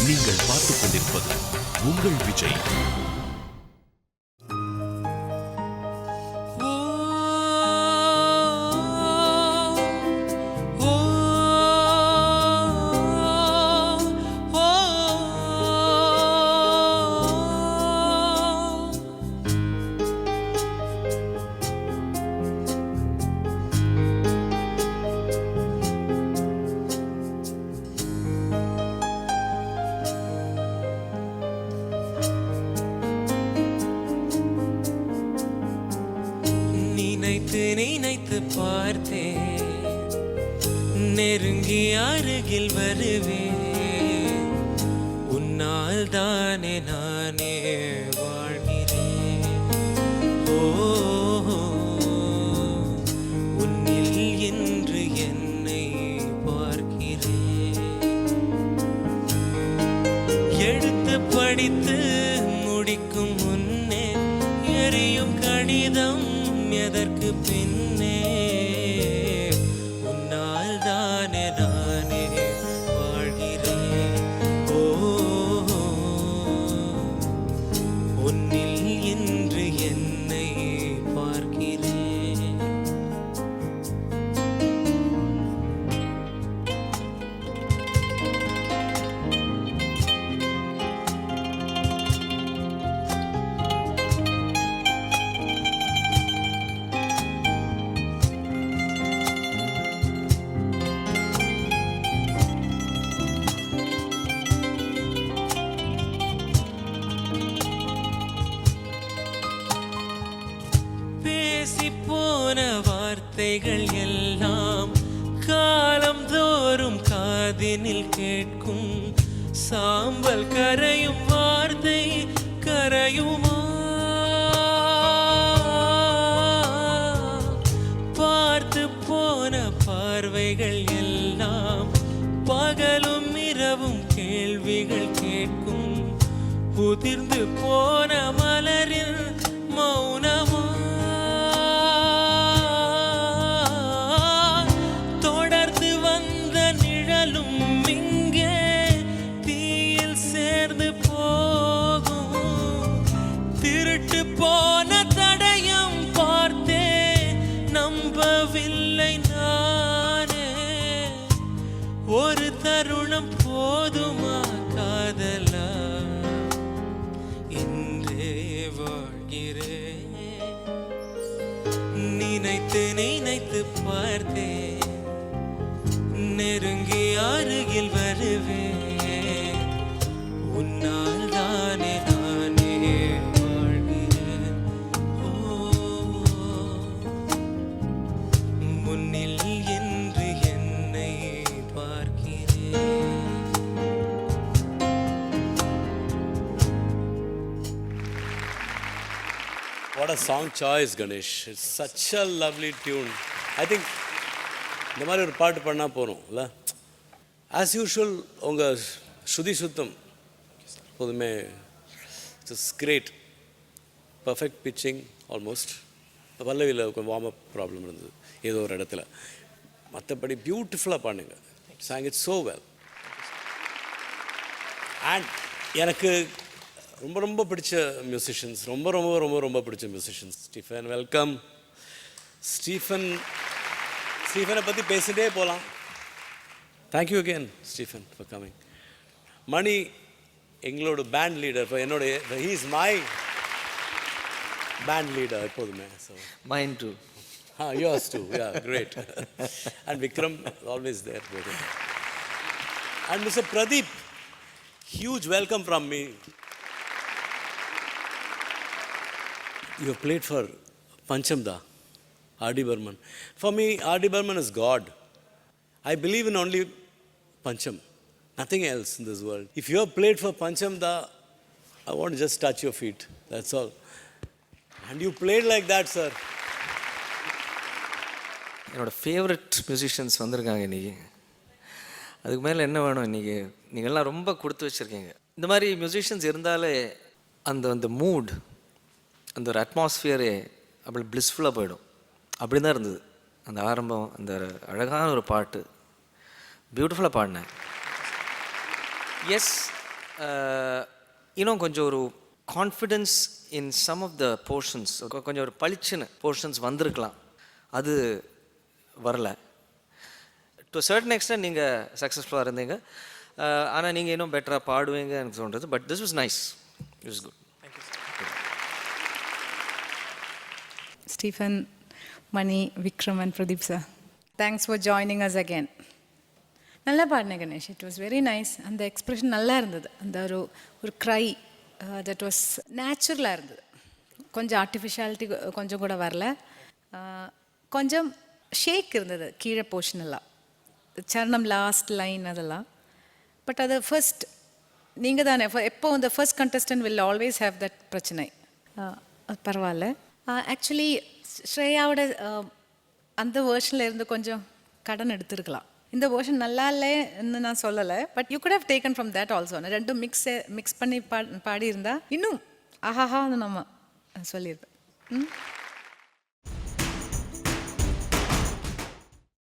நீங்கள் பார்த்துக் கொண்டிருப்பது உங்கள் விஜய். நினைத்து பார்த்தேன், நெருங்கி அருகில் வருவேன். உன்னால் தானே நானே வாழ்கிறேன். ஓ, உன்னில் என்று என்னை பார்க்கிறேன். எடுத்து படித்து முடிக்கும் முன்னே எரியும் கடிதம் எதற்கு பின்னே. உன்னால் தானே நானே வாழ்கிறேன். ஓ, உன்னில் என்று என்னை பார்க்கிறேன். போன வார்த்தைகள் எல்லாம் காலம் தோறும் காதினில் கேட்கும். சாம்பல் கரையும் வார்த்தை கரையுமா? பார்த்து போன பார்வைகள் எல்லாம் பகலும் இரவும் கேள்விகள் கேட்கும். உதிர்ந்து போன மலரில் மௌனமா? போன தடயம் பார்த்தே நம்பவில்லை நானே. ஒரு தருணம் போதுமா காதலா? இன்றே வாழ்கிறேன். நினைத்து பார்த்தேன், நெருங்கி அருகில் வருவேன். உன்னால் தானே நானே என்று என்னை பார்க்கிறேன். What a song choice, Ganesh. It's such a lovely tune. I think இந்த மாதிரி ஒரு பாட்டு பண்ணால் போகிறோம் இல்லை? ஆஸ் யூஷுவல் உங்கள் ஸ்ருதி சுத்தம் எப்போதுமே it's great. Perfect pitching almost. பல்லவியில் கொஞ்சம் வார்ம் அப் ப்ராப்ளம் இருந்தது ஏதோ ஒரு இடத்துல. மற்றபடி பியூட்டிஃபுல்லாக பாடுங்க. Song it so well. And எனக்கு ரொம்ப ரொம்ப பிடிச்ச மியூசிஷியன்ஸ், ரொம்ப ரொம்ப ரொம்ப ரொம்ப பிடிச்ச மியூசிஷியன்ஸ். Stephen, welcome. ஸ்டீஃபனை பற்றி பேசிகிட்டே போகலாம். Thank you again Stephen for coming. Mani எங்களோட பேண்ட் லீடர். இப்போ என்னோட he is my band leader எப்போதுமே. So mind too. Yours too. Yeah, great. And Vikram always there. And Mr. Pradeep, huge welcome from me. You have played for Panchamda, R.D. Burman. For me, R.D. Burman is God. I believe in only Pancham, nothing else in this world. If you have played for Panchamda, I want to just touch your feet. That's all. And you played like that, sir. என்னோடய favourite musicians வந்திருக்காங்க இன்றைக்கி. அதுக்கு மேலே என்ன வேணும்? இன்றைக்கி நீங்கள்லாம் ரொம்ப கொடுத்து வச்சுருக்கீங்க. இந்த மாதிரி மியூசிஷியன்ஸ் இருந்தாலே அந்த மூட், அந்த ஒரு அட்மாஸ்ஃபியரே அப்படி பிளிஸ்ஃபுல்லாக போயிடும். அப்படி தான் இருந்தது அந்த ஆரம்பம். அந்த அழகான ஒரு பாட்டு பியூட்டிஃபுல்லாக பாடினேன். எஸ், இன்னும் கொஞ்சம் ஒரு confidence in some of the portions, கொஞ்சம் ஒரு பளிச்சுன்னு போர்ஷன்ஸ் வந்திருக்கலாம், அது வரல. டு சர்டன் எக்ஸ்டென்ட் நீங்கள் சக்ஸஸ்ஃபுல்லாக இருந்தீங்க, ஆனால் நீங்கள் இன்னும் பெட்டராக பாடுவீங்க எனக்கு தோன்றது. But this was nice, it was good. Stephen, Mani, Vikram and Pradeep sir, thanks for joining us again. நல்லா பாடின Ganesh, it was very nice. அந்த எக்ஸ்ப்ரெஷன் நல்லா இருந்தது, அந்த ஒரு க்ரை தட் வாஸ் நேச்சுரலாக இருந்தது. கொஞ்சம் ஆர்டிஃபிஷியாலிட்டி கொஞ்சம் கூட வரல. கொஞ்சம் ஷேக் இருந்தது கீழே போர்ஷன் எல்லாம், சரணம் லாஸ்ட் லைன் அதெல்லாம். பட் அது ஃபர்ஸ்ட் நீங்கள் தானே எப்போ இந்த first contestant will always have that பிரச்சனை. அது பரவாயில்ல. ஆக்சுவலி ஸ்ரேயாவோட அந்த வேர்ஷனில் இருந்து கொஞ்சம் கடன் எடுத்துருக்கலாம். இந்த வேர்ஷன் நல்லா இல்லைன்னு நான் சொல்லலை, but you could have taken from that also. ரெண்டும் மிக்ஸ் பண்ணி பாடியிருந்தா இன்னும் ஆஹாஹான்னு நம்ம சொல்லியிருப்பேன்.